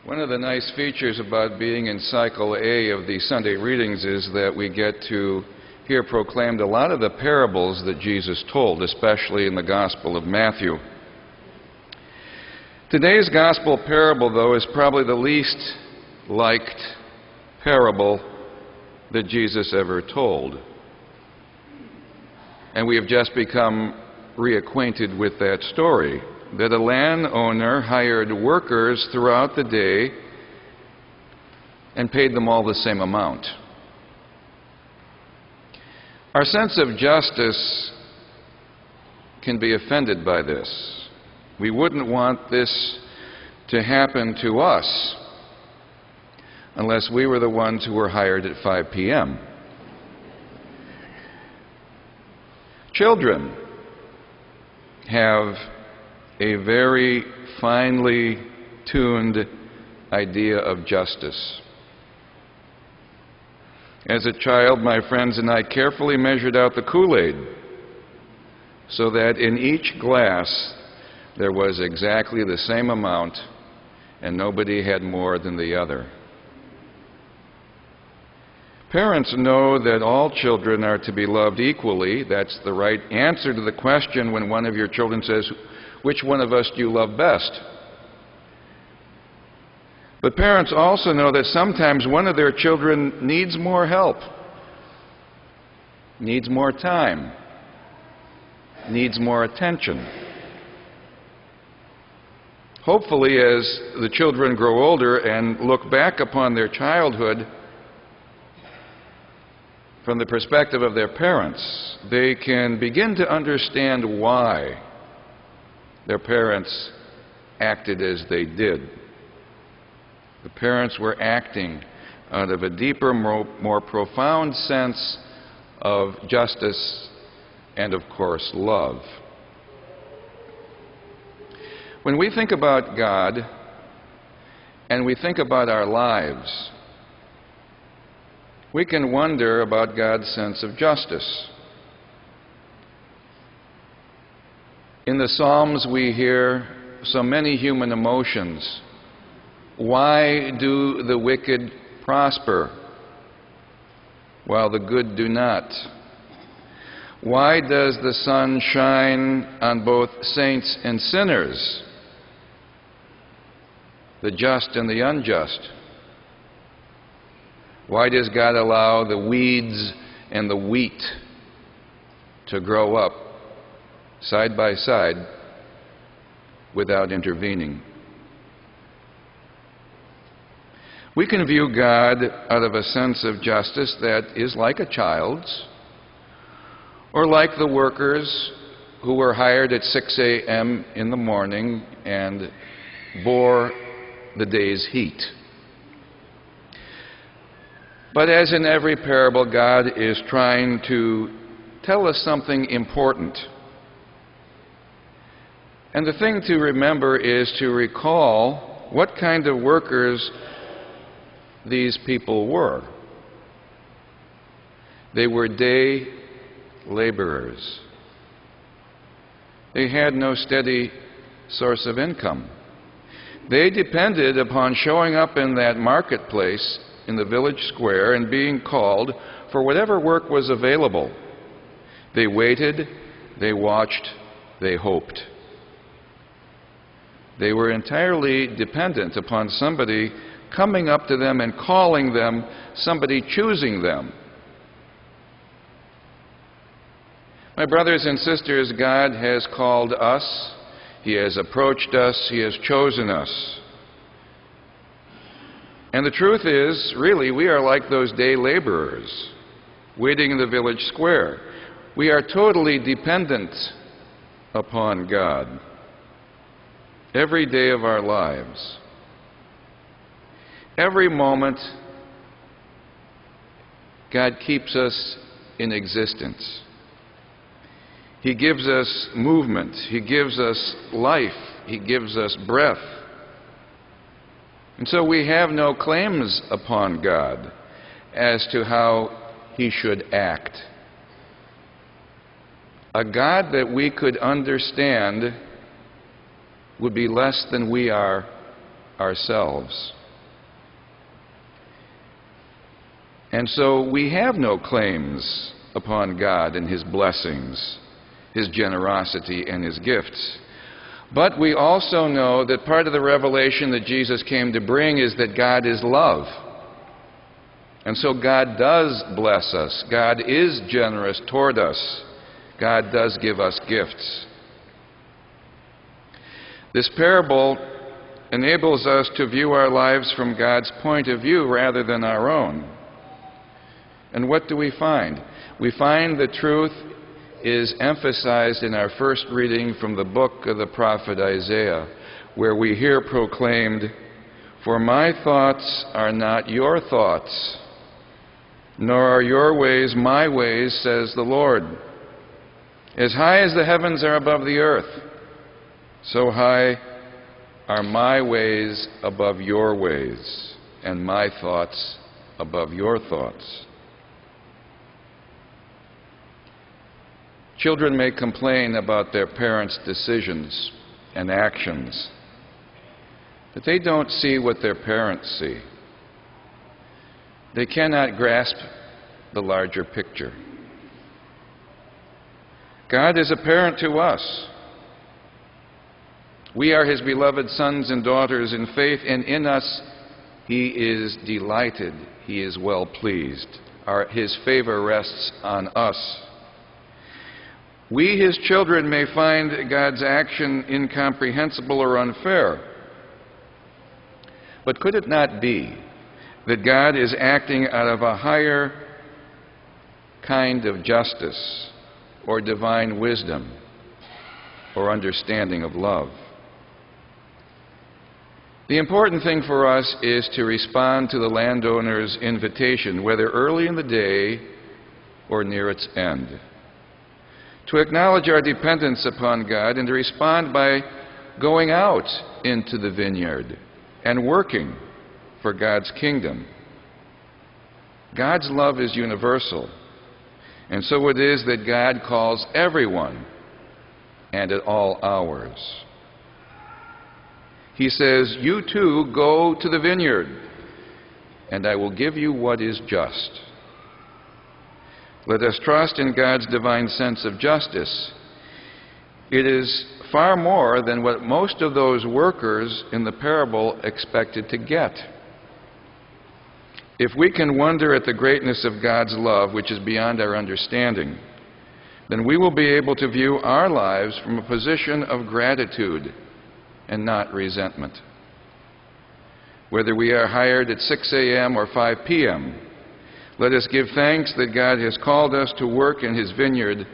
One of the nice features about being in Cycle A of the Sunday readings is that we get to hear proclaimed a lot of the parables that Jesus told, especially in the Gospel of Matthew. Today's Gospel parable, though, is probably the least liked parable that Jesus ever told. And we have just become reacquainted with that story, that a landowner hired workers throughout the day and paid them all the same amount. Our sense of justice can be offended by this. We wouldn't want this to happen to us unless we were the ones who were hired at 5 p.m. Children have a very finely tuned idea of justice. As a child, my friends and I carefully measured out the Kool-Aid so that in each glass there was exactly the same amount and nobody had more than the other. Parents know that all children are to be loved equally. That's the right answer to the question when one of your children says, "Which one of us do you love best?" But parents also know that sometimes one of their children needs more help, needs more time, needs more attention. Hopefully, as the children grow older and look back upon their childhood from the perspective of their parents, they can begin to understand why their parents acted as they did. The parents were acting out of a deeper, more profound sense of justice and, of course, love. When we think about God and we think about our lives, we can wonder about God's sense of justice. In the Psalms, we hear so many human emotions. Why do the wicked prosper while the good do not? Why does the sun shine on both saints and sinners, the just and the unjust? Why does God allow the weeds and the wheat to grow up side by side without intervening? We can view God out of a sense of justice that is like a child's, or like the workers who were hired at 6 a.m. in the morning and bore the day's heat. But as in every parable, God is trying to tell us something important. And the thing to remember is to recall what kind of workers these people were. They were day laborers. They had no steady source of income. They depended upon showing up in that marketplace in the village square and being called for whatever work was available. They waited, they watched, they hoped. They were entirely dependent upon somebody coming up to them and calling them, somebody choosing them. My brothers and sisters, God has called us, He has approached us, He has chosen us. And the truth is, really, we are like those day laborers waiting in the village square. We are totally dependent upon God every day of our lives. Every moment, God keeps us in existence. He gives us movement. He gives us life. He gives us breath. And so we have no claims upon God as to how He should act. A God that we could understand would be less than we are ourselves. And so we have no claims upon God and His blessings, His generosity, and His gifts. But we also know that part of the revelation that Jesus came to bring is that God is love. And so God does bless us. God is generous toward us. God does give us gifts. This parable enables us to view our lives from God's point of view rather than our own. And what do we find? We find the truth is emphasized in our first reading from the book of the prophet Isaiah, where we hear proclaimed, "For my thoughts are not your thoughts, nor are your ways my ways, says the Lord. As high as the heavens are above the earth, so high are my ways above your ways, and my thoughts above your thoughts." Children may complain about their parents' decisions and actions, but they don't see what their parents see. They cannot grasp the larger picture. God is a parent to us. We are His beloved sons and daughters in faith, and in us He is delighted. He is well pleased. His favor rests on us. We, His children, may find God's action incomprehensible or unfair. But could it not be that God is acting out of a higher kind of justice or divine wisdom or understanding of love? The important thing for us is to respond to the landowner's invitation, whether early in the day or near its end. To acknowledge our dependence upon God and to respond by going out into the vineyard and working for God's kingdom. God's love is universal, and so it is that God calls everyone and at all hours. He says, "You too go to the vineyard, and I will give you what is just." Let us trust in God's divine sense of justice. It is far more than what most of those workers in the parable expected to get. If we can wonder at the greatness of God's love, which is beyond our understanding, then we will be able to view our lives from a position of gratitude and not resentment. Whether we are hired at 6 a.m. or 5 p.m., let us give thanks that God has called us to work in His vineyard,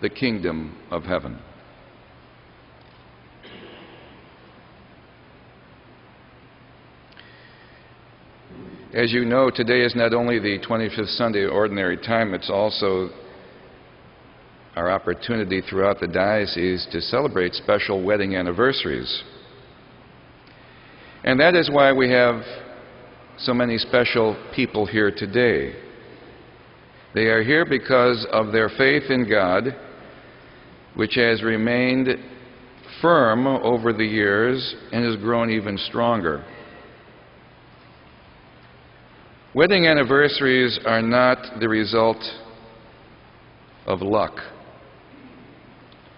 the kingdom of heaven. As you know, today is not only the 25th Sunday Ordinary Time, it's also our opportunity throughout the diocese to celebrate special wedding anniversaries. And that is why we have so many special people here today. They are here because of their faith in God, which has remained firm over the years and has grown even stronger. Wedding anniversaries are not the result of luck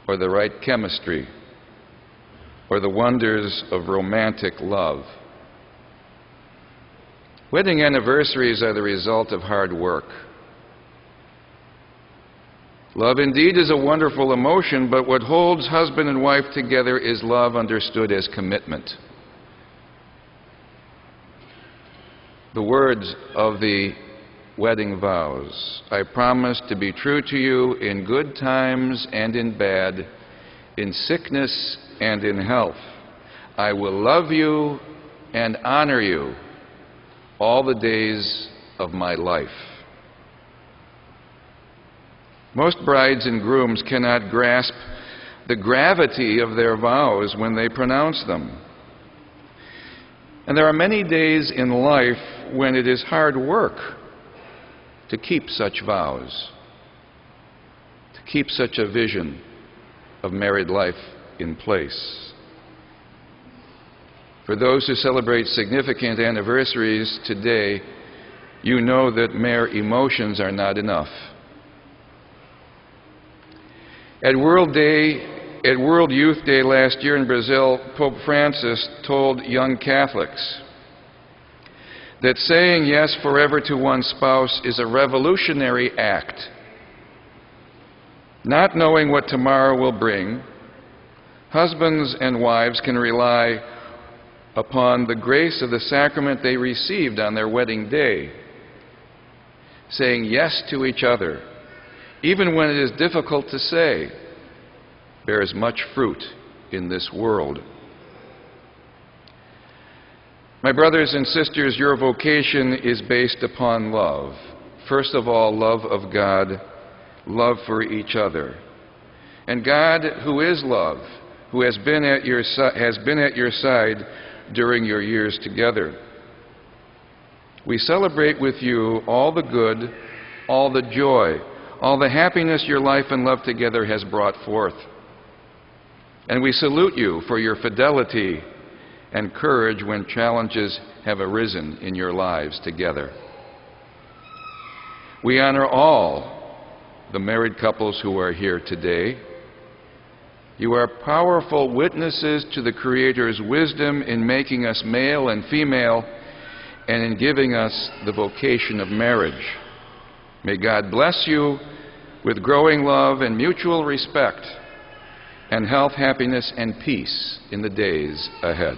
or the right chemistry or the wonders of romantic love. Wedding anniversaries are the result of hard work. Love indeed is a wonderful emotion, but what holds husband and wife together is love understood as commitment. The words of the wedding vows: "I promise to be true to you in good times and in bad, in sickness and in health. I will love you and honor you all the days of my life." Most brides and grooms cannot grasp the gravity of their vows when they pronounce them. And there are many days in life when it is hard work to keep such vows, to keep such a vision of married life in place. For those who celebrate significant anniversaries today, you know that mere emotions are not enough. At World Youth Day last year in Brazil, Pope Francis told young Catholics that saying yes forever to one's spouse is a revolutionary act. Not knowing what tomorrow will bring, husbands and wives can rely upon the grace of the sacrament they received on their wedding day. Saying yes to each other, even when it is difficult to say, bears much fruit in this world. My brothers and sisters, your vocation is based upon love. First of all, love of God, love for each other. And God, who is love, who has been at your side during your years together. We celebrate with you all the good, all the joy, all the happiness your life and love together has brought forth. And we salute you for your fidelity and courage when challenges have arisen in your lives together. We honor all the married couples who are here today. You are powerful witnesses to the Creator's wisdom in making us male and female and in giving us the vocation of marriage. May God bless you with growing love and mutual respect and health, happiness, and peace in the days ahead.